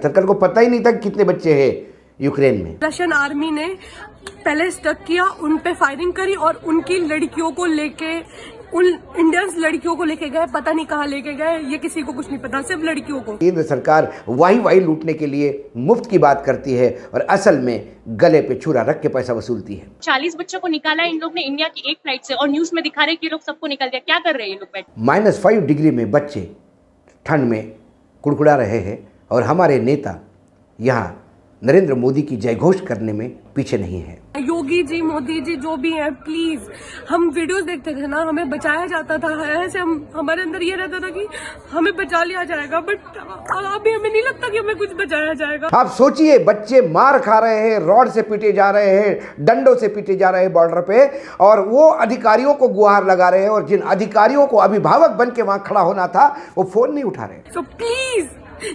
सरकार को पता ही नहीं था कितने बच्चे हैं यूक्रेन में। रशियन आर्मी ने पहले स्टक किया, उन पे फायरिंग करी और उनकी लड़कियों को लेके, उन इंडियंस लड़कियों को लेके गए, पता नहीं कहाँ लेके गए, ये किसी को कुछ नहीं पता, सिर्फ लड़कियों को। केंद्र सरकार वाही लूटने के लिए मुफ्त की बात करती है और असल में गले पे छुरा रख के पैसा वसूलती है। 40 बच्चों को निकाला इन लोग ने इंडिया की एक फ्लाइट से, और न्यूज में दिखा रहे कि ये लोग सबको निकाल दिया। क्या कर रहे हैं ये लोग बैठ? -5 डिग्री में बच्चे ठंड में कुड़कुड़ा रहे हैं और हमारे नेता यहाँ नरेंद्र मोदी की जयघोष करने में पीछे नहीं है। योगी जी, मोदी जी, जो भी हैं, प्लीज, हम वीडियोस देखते थे ना, हमें बचाया जाता था, ऐसे हमारे अंदर ये रहता था कि हमें बचा लिया जाएगा, बट अभी हमें नहीं लगता कि हमें कुछ बचाया जाएगा। आप सोचिए, बच्चे मार खा रहे हैं, रॉड से पीटे जा रहे हैं, डंडों से पीटे जा रहे हैं बॉर्डर पे, और वो अधिकारियों को गुहार लगा रहे हैं, और जिन अधिकारियों को अभिभावक बन के वहां खड़ा होना था वो फोन नहीं उठा रहे। सो प्लीज,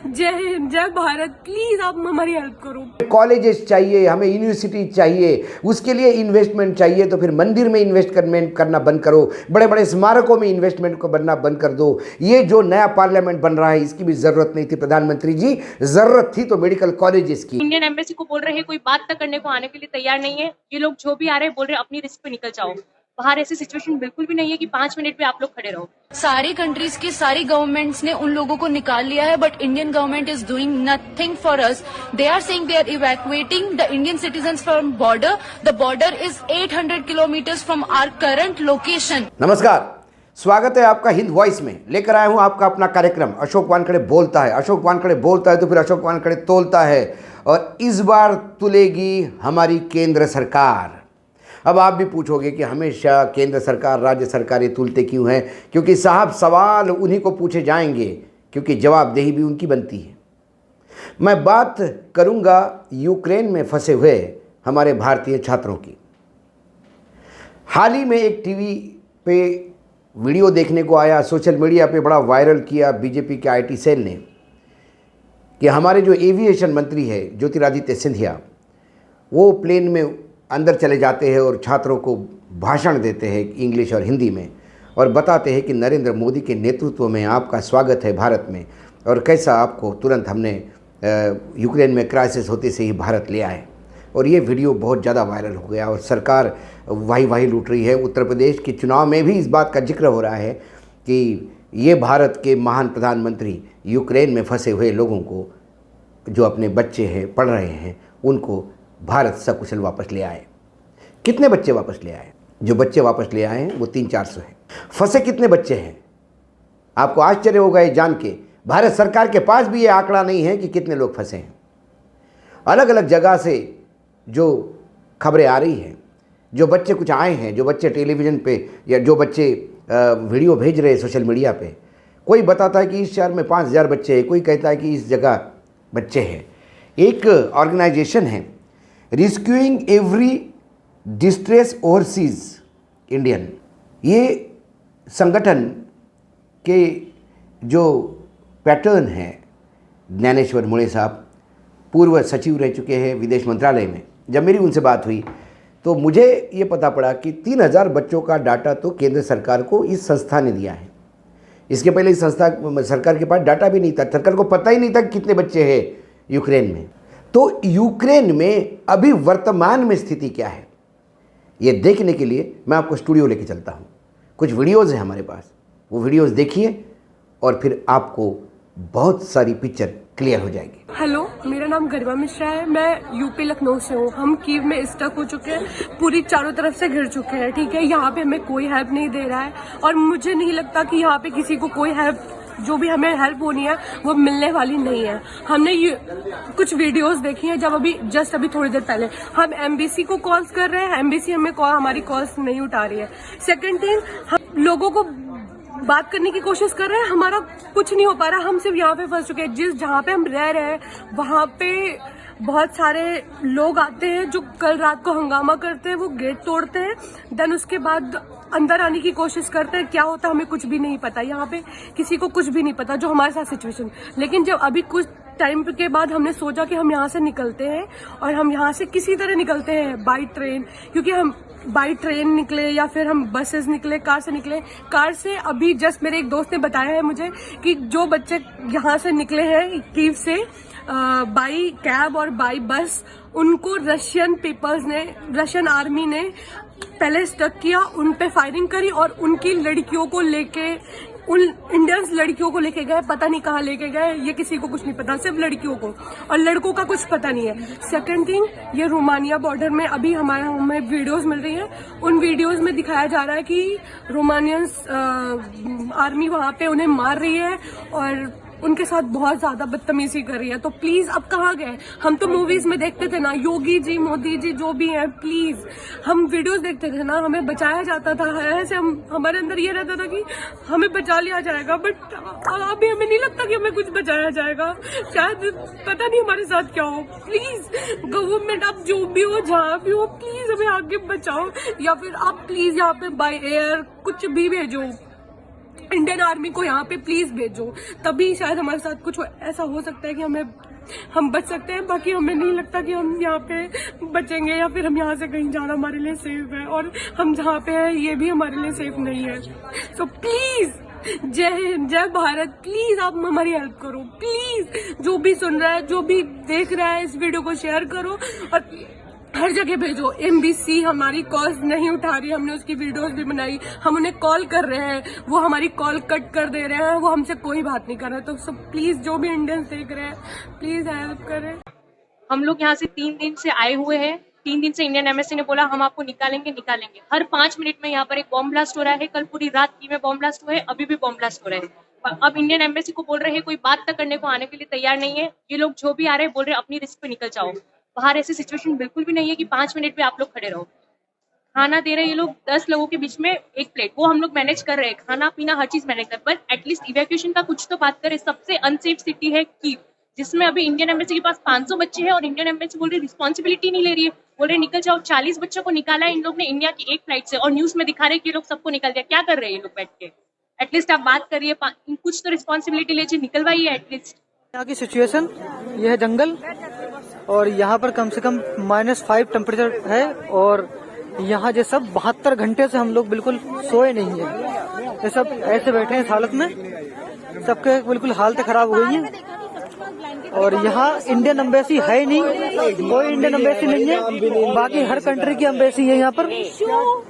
जय हिंद, जय भारत, प्लीज आप हमारी हेल्प करो। कॉलेजेस चाहिए, हमें यूनिवर्सिटी चाहिए, उसके लिए इन्वेस्टमेंट चाहिए, तो फिर मंदिर में इन्वेस्टमेंट करना बंद करो, बड़े बड़े स्मारकों में इन्वेस्टमेंट को बनना बंद कर दो। ये जो नया पार्लियामेंट बन रहा है इसकी भी जरूरत नहीं थी प्रधानमंत्री जी, जरूरत थी तो मेडिकल कॉलेजेस की। इंडियन एम्बेसी को बोल रहे हैं कोई बात तक करने को आने के लिए तैयार नहीं है। ये लोग जो भी आ रहे हैं बोल रहे हैं अपनी रिस्क पे निकल जाओ। बाहर ऐसी सिचुएशन बिल्कुल भी नहीं है कि 5 मिनट में आप लोग खड़े रहो। सारी कंट्रीज की सारी गवर्नमेंट्स ने उन लोगों को निकाल लिया है, but Indian government is doing nothing for us. They are saying they are evacuating the Indian citizens from border. The border is 800 kilometres from our current location. नमस्कार, स्वागत है आपका हिंद वॉइस में। लेकर आया हूं आपका अपना कार्यक्रम अशोक वानखेड़े बोलता है। अशोक वानखेड़े बोलता है तो फिर अशोक वानखेड़े तोलता है, और इस बार तुलेगी हमारी केंद्र सरकार। अब आप भी पूछोगे कि हमेशा केंद्र सरकार, राज्य सरकारें तुलते क्यों हैं? क्योंकि साहब सवाल उन्हीं को पूछे जाएंगे, क्योंकि जवाबदेही भी उनकी बनती है। मैं बात करूंगा यूक्रेन में फंसे हुए हमारे भारतीय छात्रों की। हाल ही में एक टीवी पे वीडियो देखने को आया, सोशल मीडिया पे बड़ा वायरल किया बीजेपी के आईटी सेल ने, कि हमारे जो एविएशन मंत्री है ज्योतिरादित्य सिंधिया, वो प्लेन में अंदर चले जाते हैं और छात्रों को भाषण देते हैं इंग्लिश और हिंदी में, और बताते हैं कि नरेंद्र मोदी के नेतृत्व में आपका स्वागत है भारत में, और कैसा आपको तुरंत हमने यूक्रेन में क्राइसिस होते से ही भारत ले आए। और ये वीडियो बहुत ज़्यादा वायरल हो गया और सरकार वाही लूट रही है। उत्तर प्रदेश के चुनाव में भी इस बात का जिक्र हो रहा है कि ये भारत के महान प्रधानमंत्री यूक्रेन में फंसे हुए लोगों को, जो अपने बच्चे हैं, पढ़ रहे हैं, उनको भारत सकुशल वापस ले आए। कितने बच्चे वापस ले आए? जो बच्चे वापस ले आए हैं वो 300-400 हैं। फंसे कितने बच्चे हैं? आपको आश्चर्य होगा ये जान के, भारत सरकार के पास भी ये आंकड़ा नहीं है कि कितने लोग फंसे हैं। अलग अलग जगह से जो खबरें आ रही हैं, जो बच्चे कुछ आए हैं, जो बच्चे टेलीविज़न पे या जो बच्चे वीडियो भेज रहे हैं सोशल मीडिया पे, कोई बताता है कि इस शहर में 5000 बच्चे हैं, कोई कहता है कि इस जगह बच्चे हैं। एक ऑर्गेनाइजेशन है रिस्क्यूइंग एवरी डिस्ट्रेस ओवरसीज इंडियन, ये संगठन के जो पैटर्न हैं, ज्ञानेश्वर मुळे साहब पूर्व सचिव रह चुके हैं विदेश मंत्रालय में। जब मेरी उनसे बात हुई तो मुझे ये पता पड़ा कि 3000 बच्चों का डाटा तो केंद्र सरकार को इस संस्था ने दिया है। इसके पहले इस संस्था सरकार के पास डाटा भी नहीं था, सरकार को पता ही नहीं था कि कितने बच्चे हैं यूक्रेन में। तो यूक्रेन में अभी वर्तमान में स्थिति क्या है, ये देखने के लिए मैं आपको स्टूडियो लेके चलता हूँ। कुछ वीडियोज़ हैं हमारे पास, वो वीडियोज़ देखिए और फिर आपको बहुत सारी पिक्चर क्लियर हो जाएगी। हेलो, मेरा नाम गरिमा मिश्रा है, मैं यूपी लखनऊ से हूँ। हम कीव में स्टक हो चुके हैं, पूरी चारों तरफ से घिर चुके हैं, ठीक है। यहाँ पे हमें कोई हेल्प नहीं दे रहा है, और मुझे नहीं लगता कि यहाँ पे किसी को कोई हेल्प, जो भी हमें हेल्प होनी है वो मिलने वाली नहीं है। हमने कुछ वीडियोस देखी हैं, जब अभी थोड़ी देर पहले हम एमबीसी को कॉल्स कर रहे हैं, एमबीसी हमारी कॉल्स नहीं उठा रही है। सेकंड थिंग, हम लोगों को बात करने की कोशिश कर रहे हैं, हमारा कुछ नहीं हो पा रहा। हम सिर्फ यहाँ पे फंस चुके हैं। जहाँ पे हम रह रहे हैं वहाँ पे बहुत सारे लोग आते हैं जो कल रात को हंगामा करते हैं, वो गेट तोड़ते हैं, देन उसके बाद अंदर आने की कोशिश करते हैं। क्या होता है हमें कुछ भी नहीं पता, यहाँ पे किसी को कुछ भी नहीं पता जो हमारे साथ सिचुएशन। लेकिन जब अभी कुछ टाइम के बाद हमने सोचा कि हम यहाँ से निकलते हैं, और हम यहाँ से किसी तरह निकलते हैं बाई ट्रेन, क्योंकि हम बाई ट्रेन निकले या फिर हम बसेस निकले, कार से निकले। कार से अभी जस्ट मेरे एक दोस्त ने बताया है मुझे कि जो बच्चे यहाँ से निकले हैं कीव से, बाई कैब और बाई बस उनको रशियन पीपल्स ने, रशियन आर्मी ने पहले स्टक किया, उन पे फायरिंग करी और उनकी लड़कियों को लेके, उन इंडियंस लड़कियों को लेके गए, पता नहीं कहाँ लेके गए, ये किसी को कुछ नहीं पता, सिर्फ लड़कियों को, और लड़कों का कुछ पता नहीं है। सेकंड थिंग, ये रोमानिया बॉर्डर में अभी हमें वीडियोस मिल रही हैं, उन वीडियोस में दिखाया जा रहा है कि रोमानियंस आर्मी वहां पे उन्हें मार रही है और उनके साथ बहुत ज्यादा बदतमीजी कर रही है। तो प्लीज अब कहाँ गए? हम तो मूवीज में देखते थे ना, योगी जी, मोदी जी, जो भी हैं, प्लीज हम वीडियोस देखते थे ना, हमें बचाया जाता था, ऐसे हमारे अंदर ये रहता था कि हमें बचा लिया जाएगा, बट अभी हमें नहीं लगता कि हमें कुछ बचाया जाएगा। शायद पता नहीं हमारे साथ क्या हो। प्लीज गवर्नमेंट, आप जो भी हो, जहाँ भी हो, प्लीज हमें आगे बचाओ, या फिर आप प्लीज यहाँ पे बाय एयर कुछ भी भेजो, इंडियन आर्मी को यहाँ पे प्लीज भेजो, तभी शायद हमारे साथ कुछ ऐसा हो सकता है कि हम बच सकते हैं। बाकी हमें नहीं लगता कि हम यहाँ पे बचेंगे, या फिर हम यहाँ से कहीं जाना हमारे लिए सेफ है, और हम जहाँ पे हैं ये भी हमारे लिए सेफ नहीं है। सो प्लीज, जय हिंद, जय भारत, प्लीज आप हमारी हेल्प करो, प्लीज। जो भी सुन रहा है, जो भी देख रहा है, इस वीडियो को शेयर करो और हर जगह भेजो। एमबीसी हमारी कॉल नहीं उठा रही, हमने उसकी वीडियोस भी बनाई, हम उन्हें कॉल कर रहे हैं, वो हमारी कॉल कट कर दे रहे हैं, वो हमसे कोई बात नहीं कर रहे। तो सब प्लीज, जो भी इंडियंस देख रहे हैं, प्लीज हेल्प करें। हम लोग यहाँ से 3 दिन से आए हुए हैं। 3 दिन से इंडियन एम्बेसी ने बोला हम आपको निकालेंगे। हर 5 मिनट में यहाँ पर एक बॉम्ब ब्लास्ट हो रहा है। कल पूरी रात की में बॉम्ब ब्लास्ट हुए, अभी भी बॉम्ब ब्लास्ट हो रहे हैं। अब इंडियन एम्बेसी को बोल रहे हैं, कोई बात तक करने को आने के लिए तैयार नहीं है। ये लोग जो भी आ रहे हैं बोल रहे हैं अपनी रिस्क पे निकल जाओ। बाहर ऐसी सिचुएशन बिल्कुल भी नहीं है कि 5 मिनट में आप लोग खड़े रहो। खाना दे रहे हैं ये लोग 10 लोगों के बीच में एक प्लेट, वो हम लोग मैनेज कर रहे हैं, खाना पीना हर चीज मैनेज कर, बट एटलीस्ट इवैक्यूएशन का कुछ तो बात करें। सबसे अनसेफ सिटी है कीव, जिसमें अभी इंडियन एम्बेसी के पास 500 बच्चे हैं और इंडियन एम्बेसी बोल रही रिस्पॉन्सिबिलिटी नहीं ले रही है, बोल रहे निकल जाओ। 40 बच्चों को निकाला है इन लोग ने इंडिया की एक फ्लाइट से, और न्यूज में दिखा रहे कि ये लोग सबको निकाल दिया। क्या कर रहे हैं ये लोग बैठ के? एटलीस्ट आप बात करिए, कुछ तो रिस्पॉन्सिबिलिटी लीजिए, निकलवाइए एटलीस्ट। यहाँ की सिचुएशन, यह है जंगल, और यहाँ पर कम से कम -5 टेम्परेचर है, और यहाँ ये सब 72 घंटे से हम लोग बिल्कुल सोए नहीं है। ये सब ऐसे बैठे हैं इस हालत में, सबके बिल्कुल हालत खराब हो गई है। और यहाँ इंडियन एम्बेसी है नहीं, कोई इंडियन एम्बेसी नहीं है, बाकी हर कंट्री की एम्बेसी है यहाँ पर।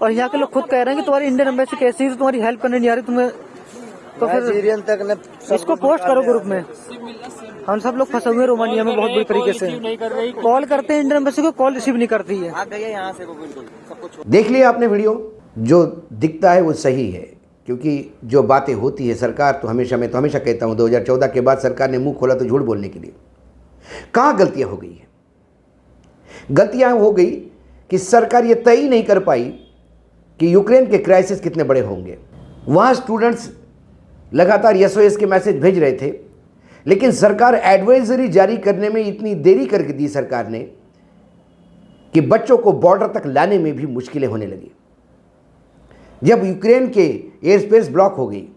और यहाँ के लोग खुद कह रहे हैं कि तुम्हारी इंडियन एम्बेसी कैसी है, तुम्हारी हेल्प करने नहीं आ रही तुम्हें, तो फिर तक इसको पोस्ट करो ग्रुप में। हम सब लोग फंसे हुए रोमानिया में बहुत बुरी तरीके से, कॉल करते हैं इंडियन एम्बेसी को, कॉल रिसीव नहीं करती है। देख लिया आपने वीडियो, जो दिखता है वो सही है, क्योंकि जो बातें होती है, सरकार तो हमेशा, मैं तो हमेशा कहता हूँ 2014 के बाद सरकार ने मुंह खोला तो झूठ बोलने के लिए। कहाँ गलतियाँ हो गई है? गलतियाँ हो गई कि सरकार ये तय ही नहीं कर पाई कि यूक्रेन के क्राइसिस कितने बड़े होंगे। वहाँ स्टूडेंट्स लगातार SOS के मैसेज भेज रहे थे, लेकिन सरकार एडवाइजरी जारी करने में इतनी देरी करके दी सरकार ने कि बच्चों को बॉर्डर तक लाने में भी मुश्किलें होने लगी। जब यूक्रेन के एयर स्पेस ब्लॉक हो गई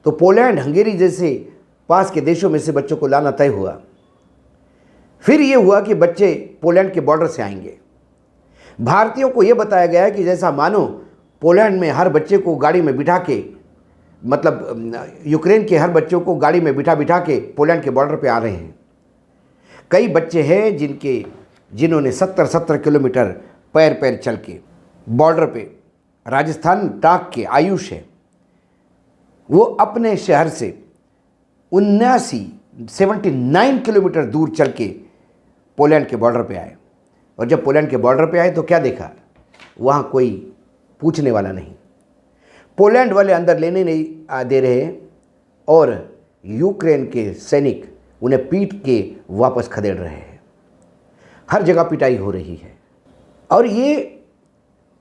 तो पोलैंड, हंगेरी जैसे पास के देशों में से बच्चों को लाना तय हुआ। फिर ये हुआ कि बच्चे पोलैंड के बॉर्डर से आएंगे। भारतीयों को यह बताया गया कि जैसा मानो पोलैंड में हर बच्चे को गाड़ी में बिठा के, मतलब यूक्रेन के हर बच्चों को गाड़ी में बिठा के पोलैंड के बॉर्डर पे आ रहे हैं। कई बच्चे हैं जिन्होंने 70 किलोमीटर पैर चल के बॉर्डर पे, राजस्थान टाक के आयुष है, वो अपने शहर से 79 किलोमीटर दूर चल के पोलैंड के बॉर्डर पे आए। और जब पोलैंड के बॉर्डर पे आए तो क्या देखा? वहाँ कोई पूछने वाला नहीं, पोलैंड वाले अंदर लेने नहीं दे रहे, और यूक्रेन के सैनिक उन्हें पीट के वापस खदेड़ रहे हैं। हर जगह पिटाई हो रही है, और ये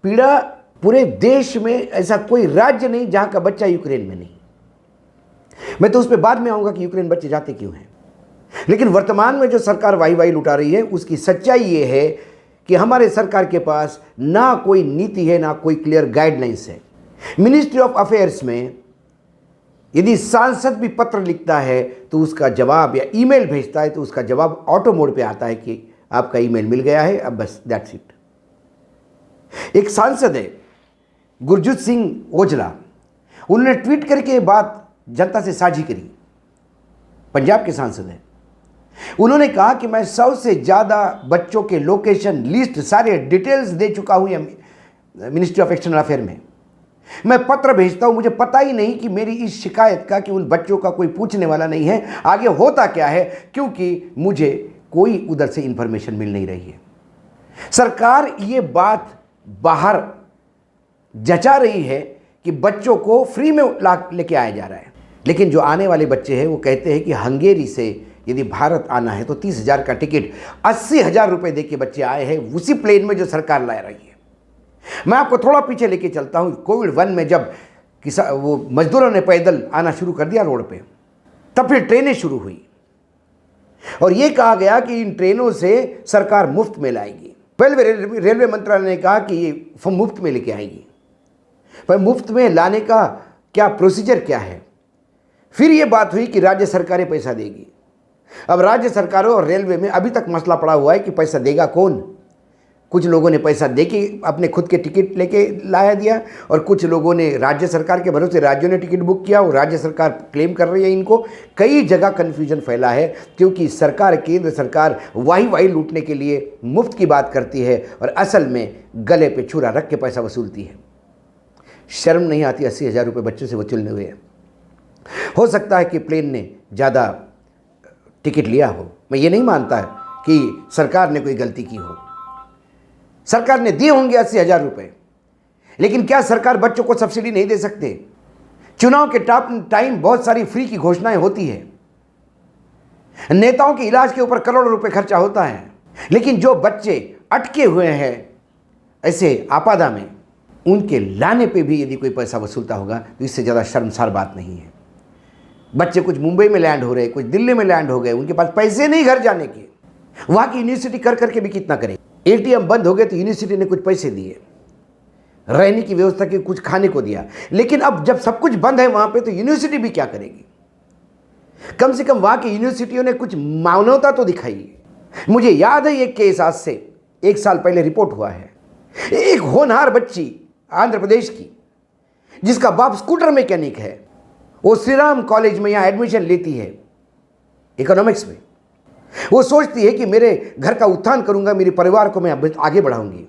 पीड़ा पूरे देश में, ऐसा कोई राज्य नहीं जहाँ का बच्चा यूक्रेन में नहीं। मैं तो उस पर बाद में आऊँगा कि यूक्रेन बच्चे जाते क्यों हैं, लेकिन वर्तमान में जो सरकार वाही लुटा रही है उसकी सच्चाई ये है कि हमारे सरकार के पास ना कोई नीति है, ना कोई क्लियर गाइडलाइंस है। मिनिस्ट्री ऑफ अफेयर्स में यदि सांसद भी पत्र लिखता है तो उसका जवाब, या ईमेल भेजता है तो उसका जवाब ऑटो मोड पे आता है कि आपका ईमेल मिल गया है, अब बस दैट्स इट। एक सांसद है गुरजीत सिंह ओझला, उन्होंने ट्वीट करके ये बात जनता से साझी करी। पंजाब के सांसद हैं, उन्होंने कहा कि मैं 100 से ज़्यादा बच्चों के लोकेशन लिस्ट सारे डिटेल्स दे चुका हूँ मिनिस्ट्री ऑफ एक्सटर्नल अफेयर में। मैं पत्र भेजता हूँ, मुझे पता ही नहीं कि मेरी इस शिकायत का कि उन बच्चों का कोई पूछने वाला नहीं है, आगे होता क्या है, क्योंकि मुझे कोई उधर से इंफॉर्मेशन मिल नहीं रही है। सरकार ये बात बाहर जचा रही है कि बच्चों को फ्री में लेके आया जा रहा है, लेकिन जो आने वाले बच्चे हैं वो कहते हैं कि हंगेरी से यदि भारत आना है तो 30,000 का टिकट 80,000 रुपये दे के बच्चे आए हैं उसी प्लेन में जो सरकार ला रही है। मैं आपको थोड़ा पीछे लेके चलता हूँ। कोविड-1 में जब वो मजदूरों ने पैदल आना शुरू कर दिया रोड पे, तब फिर ट्रेनें शुरू हुई और ये कहा गया कि इन ट्रेनों से सरकार मुफ्त में लाएगी। पहले रेलवे मंत्रालय ने कहा कि ये मुफ्त में लेके आएगी, पर मुफ्त में लाने का क्या प्रोसीजर क्या है। फिर ये बात हुई कि राज्य सरकारें पैसा देगी। अब राज्य सरकारों और रेलवे में अभी तक मसला पड़ा हुआ है कि पैसा देगा कौन। कुछ लोगों ने पैसा देके अपने खुद के टिकट लेके लाया दिया और कुछ लोगों ने राज्य सरकार के भरोसे राज्यों ने टिकट बुक किया और राज्य सरकार क्लेम कर रही है इनको। कई जगह कन्फ्यूजन फैला है क्योंकि सरकार, केंद्र सरकार वाही लूटने के लिए मुफ्त की बात करती है और असल में गले पे छुरा रख के पैसा वसूलती है। शर्म नहीं आती 80,000 रुपये बच्चों से वसूलने हुए। हो सकता है कि प्लेन ने ज़्यादा टिकट लिया हो, मैं ये नहीं मानता कि सरकार ने कोई गलती की हो। सरकार ने दिए होंगे 80,000 रुपये, लेकिन क्या सरकार बच्चों को सब्सिडी नहीं दे सकते? चुनाव के टाइम बहुत सारी फ्री की घोषणाएं होती है, नेताओं के इलाज के ऊपर करोड़ों रुपए खर्चा होता है, लेकिन जो बच्चे अटके हुए हैं ऐसे आपदा में, उनके लाने पे भी यदि कोई पैसा वसूलता होगा तो इससे ज़्यादा शर्मसार बात नहीं है। बच्चे कुछ मुंबई में लैंड हो रहे, कुछ दिल्ली में लैंड हो गए, उनके पास पैसे नहीं घर जाने के, वहाँ की यूनिवर्सिटी कर करके भी कितना करें। एटीएम बंद हो गए तो यूनिवर्सिटी ने कुछ पैसे दिए, रहने की व्यवस्था की, कुछ खाने को दिया, लेकिन अब जब सब कुछ बंद है वहाँ पे तो यूनिवर्सिटी भी क्या करेगी? कम से कम वहाँ की यूनिवर्सिटियों ने कुछ मानवता तो दिखाई। मुझे याद है एक केस आज से 1 साल पहले रिपोर्ट हुआ है, एक होनहार बच्ची आंध्र प्रदेश की जिसका बाप स्कूटर मैकेनिक है, वो श्री राम कॉलेज में यहाँ एडमिशन लेती है इकोनॉमिक्स में। वो सोचती है कि मेरे घर का उत्थान करूंगा, मेरे परिवार को मैं आगे बढ़ाऊंगी।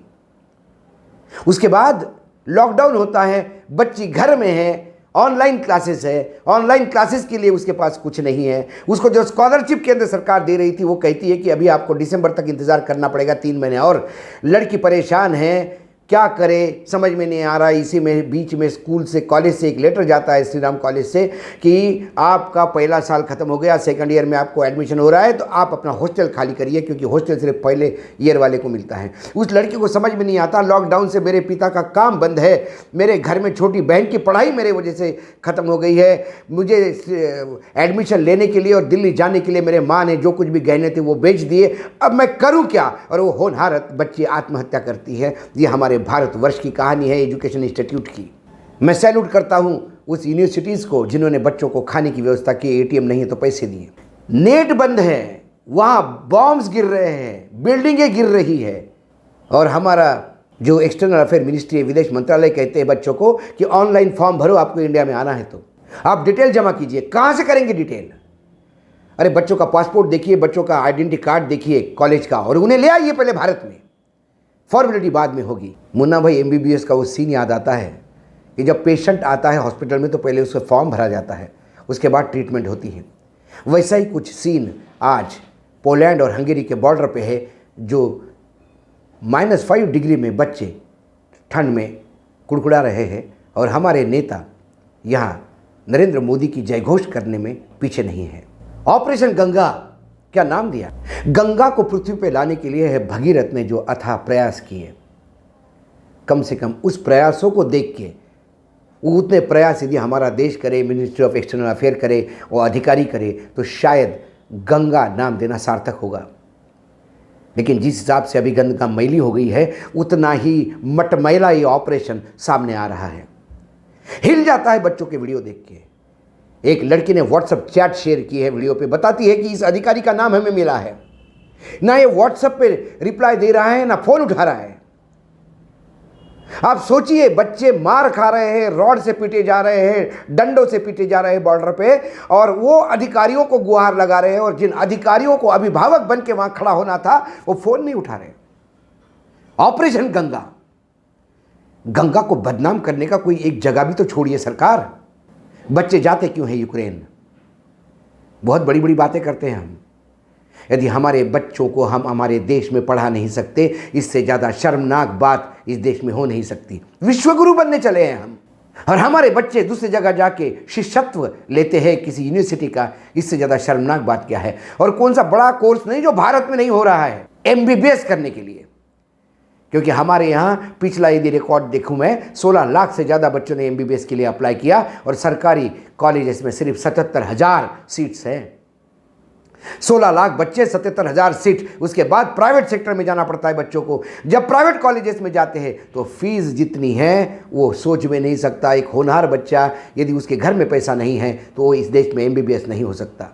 उसके बाद लॉकडाउन होता है, बच्ची घर में है, ऑनलाइन क्लासेस है, ऑनलाइन क्लासेस के लिए उसके पास कुछ नहीं है। उसको जो स्कॉलरशिप केंद्र सरकार दे रही थी वो कहती है कि अभी आपको दिसंबर तक इंतज़ार करना पड़ेगा, 3 महीने और। लड़की परेशान है, क्या करे समझ में नहीं आ रहा। इसी में बीच में स्कूल से, कॉलेज से एक लेटर जाता है, श्री राम कॉलेज से, कि आपका पहला साल खत्म हो गया, सेकंड ईयर में आपको एडमिशन हो रहा है, तो आप अपना हॉस्टल खाली करिए, क्योंकि हॉस्टल सिर्फ पहले ईयर वाले को मिलता है। उस लड़की को समझ में नहीं आता, लॉकडाउन से मेरे पिता का काम बंद है, मेरे घर में छोटी बहन की पढ़ाई मेरे वजह से ख़त्म हो गई है, मुझे एडमिशन लेने के लिए और दिल्ली जाने के लिए मेरे माँ ने जो कुछ भी गहने थे वो बेच दिए, अब मैं करूँ क्या? और वो होनहार बच्ची आत्महत्या करती है। ये हमारे भारतवर्ष की कहानी है, एजुकेशन इंस्टीट्यूट की। मैं सैल्यूट करता हूं उस यूनिवर्सिटीज़ को जिन्होंने बच्चों को खाने की व्यवस्था की, एटीएम नहीं है तो पैसे दिए। नेट बंद है, वहां बॉम्ब्स गिर रहे हैं, बिल्डिंगें गिर रही है, और हमारा जो एक्सटर्नल अफेयर मिनिस्ट्री है, विदेश मंत्रालय, कहते हैं बच्चों को कि ऑनलाइन फॉर्म भरो, आपको इंडिया में आना है तो आप डिटेल जमा कीजिए। कहाँ से करेंगे डिटेल? अरे बच्चों का पासपोर्ट देखिए, बच्चों का आइडेंटिटी कार्ड देखिए कॉलेज का, और उन्हें ले आइए पहले भारत में, फॉर्मेलिटी बाद में होगी। मुन्ना भाई एमबीबीएस का वो सीन याद आता है कि जब पेशेंट आता है हॉस्पिटल में तो पहले उसका फॉर्म भरा जाता है, उसके बाद ट्रीटमेंट होती है। वैसा ही कुछ सीन आज पोलैंड और हंगेरी के बॉर्डर पे है, जो -5 डिग्री में बच्चे ठंड में कुड़कुड़ा रहे हैं, और हमारे नेता यहाँ नरेंद्र मोदी की जयघोष करने में पीछे नहीं है। ऑपरेशन गंगा क्या नाम दिया? गंगा को पृथ्वी पे लाने के लिए है भगीरथ ने जो अथाह प्रयास किए। कम से कम उस प्रयासों को देख के, उतने प्रयास यदि हमारा देश करे, मिनिस्ट्री ऑफ एक्सटर्नल अफेयर करे और अधिकारी करे, तो शायद गंगा नाम देना सार्थक होगा। लेकिन जिस हिसाब से अभी गंगा मैली हो गई है, उतना ही मटमैला ये ऑपरेशन सामने आ रहा है। हिल जाता है बच्चों के वीडियो देख के। एक लड़की ने व्हाट्सएप चैट शेयर की है, वीडियो पे बताती है कि इस अधिकारी का नाम हमें मिला है, ना ये व्हाट्सएप पे रिप्लाई दे रहा है, ना फोन उठा रहा है। आप सोचिए, बच्चे मार खा रहे हैं, रॉड से पीटे जा रहे हैं, डंडों से पीटे जा रहे हैं बॉर्डर पे, और वो अधिकारियों को गुहार लगा रहे हैं, और जिन अधिकारियों को अभिभावक बन के वहां खड़ा होना था वो फोन नहीं उठा रहे। ऑपरेशन गंगा, गंगा को बदनाम करने का कोई एक जगह भी तो छोड़िए सरकार। बच्चे जाते क्यों हैं यूक्रेन? बहुत बड़ी बड़ी बातें करते हैं हम। यदि हमारे बच्चों को हम हमारे देश में पढ़ा नहीं सकते, इससे ज़्यादा शर्मनाक बात इस देश में हो नहीं सकती। विश्वगुरु बनने चले हैं हम, और हमारे बच्चे दूसरी जगह जाके शिष्यत्व लेते हैं किसी यूनिवर्सिटी का। इससे ज़्यादा शर्मनाक बात क्या है? और कौन सा बड़ा कोर्स नहीं जो भारत में नहीं हो रहा है MBBS करने के लिए। क्योंकि हमारे यहाँ पिछला यदि रिकॉर्ड देखूँ मैं, 16 लाख से ज़्यादा बच्चों ने MBBS के लिए अप्लाई किया, और सरकारी कॉलेजेस में सिर्फ 77,000 सीट्स हैं। 16 लाख बच्चे, 77,000 सीट। उसके बाद प्राइवेट सेक्टर में जाना पड़ता है बच्चों को। जब प्राइवेट कॉलेजेस में जाते हैं तो फीस जितनी है वो सोच में नहीं सकता। एक होनहार बच्चा यदि उसके घर में पैसा नहीं है तो वो इस देश में MBBS नहीं हो सकता।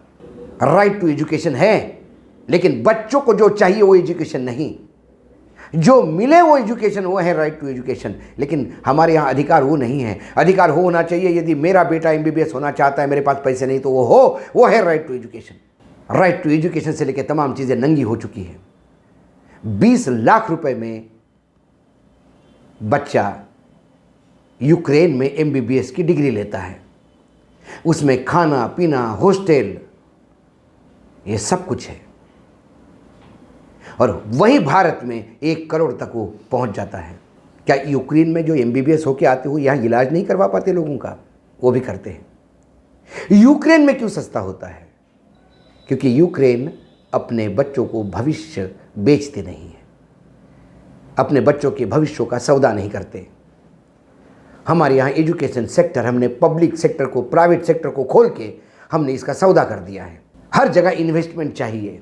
राइट टू एजुकेशन है, लेकिन बच्चों को जो चाहिए वो एजुकेशन नहीं, जो मिले वो एजुकेशन, वो है राइट टू एजुकेशन। लेकिन हमारे यहाँ अधिकार वो नहीं है। अधिकार होना चाहिए, यदि मेरा बेटा MBBS होना चाहता है, मेरे पास पैसे नहीं तो वो है right to education. Right to education से लेकर तमाम चीज़ें नंगी हो चुकी हैं। 20 लाख रुपए में बच्चा यूक्रेन में MBBS की डिग्री लेता है, उसमें खाना पीना, हॉस्टल, ये सब कुछ है। और वहीं भारत में 1 करोड़ तक वो पहुंच जाता है। क्या यूक्रेन में जो MBBS होके आते हुए यहाँ इलाज नहीं करवा पाते लोगों का? वो भी करते हैं। यूक्रेन में क्यों सस्ता होता है? क्योंकि यूक्रेन अपने बच्चों को भविष्य बेचते नहीं है, अपने बच्चों के भविष्यों का सौदा नहीं करते। हमारे यहाँ एजुकेशन सेक्टर, हमने पब्लिक सेक्टर को, प्राइवेट सेक्टर को खोल के हमने इसका सौदा कर दिया है। हर जगह इन्वेस्टमेंट चाहिए,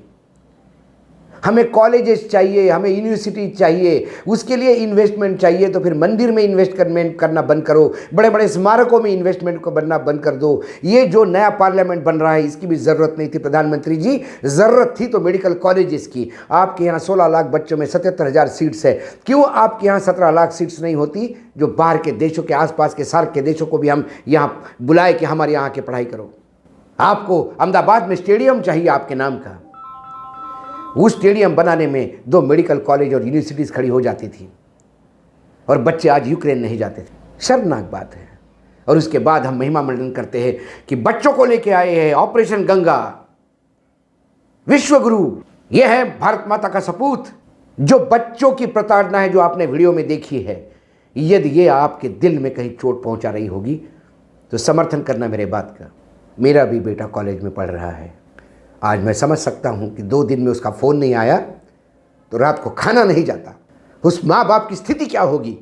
हमें कॉलेजेस चाहिए, हमें यूनिवर्सिटी चाहिए, उसके लिए इन्वेस्टमेंट चाहिए। तो फिर मंदिर में इन्वेस्टमेंट करना बंद करो, बड़े बड़े स्मारकों में इन्वेस्टमेंट को बनना बंद कर दो। ये जो नया पार्लियामेंट बन रहा है इसकी भी ज़रूरत नहीं थी प्रधानमंत्री जी। ज़रूरत थी तो मेडिकल कॉलेजेस की। आपके यहाँ 16 लाख बच्चों में 77,000 सीट्स है, क्यों आपके यहाँ 17 लाख सीट्स नहीं होती? जो बाहर के देशों के, आसपास के सार्क के देशों को भी हम यहाँ बुलाए कि हमारे यहाँ आके पढ़ाई करो। आपको अहमदाबाद में स्टेडियम चाहिए आपके नाम का, उस स्टेडियम बनाने में 2 मेडिकल कॉलेज और यूनिवर्सिटीज़ खड़ी हो जाती थी, और बच्चे आज यूक्रेन नहीं जाते थे। शर्मनाक बात है। और उसके बाद हम महिमा मंडन करते हैं कि बच्चों को लेके आए हैं ऑपरेशन गंगा, विश्वगुरु। ये है भारत माता का सपूत। जो बच्चों की प्रताड़ना है जो आपने वीडियो में देखी है, यदि ये आपके दिल में कहीं चोट पहुंचा रही होगी तो समर्थन करना मेरे बात का। मेरा भी बेटा कॉलेज में पढ़ रहा है। आज मैं समझ सकता हूं कि 2 दिन में उसका फ़ोन नहीं आया तो रात को खाना नहीं जाता। उस माँ बाप की स्थिति क्या होगी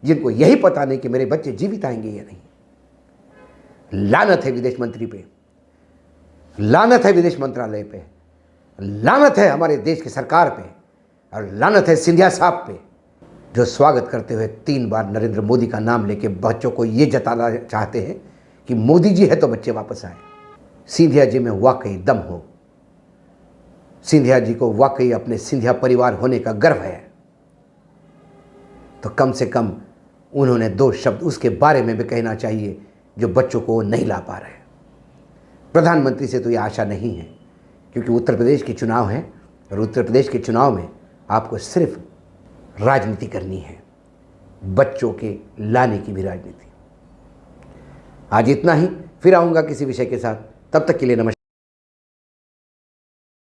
जिनको यही पता नहीं कि मेरे बच्चे जीवित आएंगे या नहीं। लानत है विदेश मंत्री पे, लानत है विदेश मंत्रालय पे, लानत है हमारे देश की सरकार पे, और लानत है सिंधिया साहब पे, जो स्वागत करते हुए 3 बार नरेंद्र मोदी का नाम लेके बच्चों को ये जताना चाहते हैं कि मोदी जी है तो बच्चे वापस आए। सिंधिया जी में वाकई दम हो, सिंधिया जी को वाकई अपने सिंधिया परिवार होने का गर्व है, तो कम से कम उन्होंने 2 शब्द उसके बारे में भी कहना चाहिए जो बच्चों को नहीं ला पा रहे। प्रधानमंत्री से तो ये आशा नहीं है, क्योंकि उत्तर प्रदेश के चुनाव हैं, और उत्तर प्रदेश के चुनाव में आपको सिर्फ राजनीति करनी है, बच्चों के लाने की भी राजनीति। आज इतना ही, फिर आऊँगा किसी विषय के साथ। तब तक के लिए नमस्कार।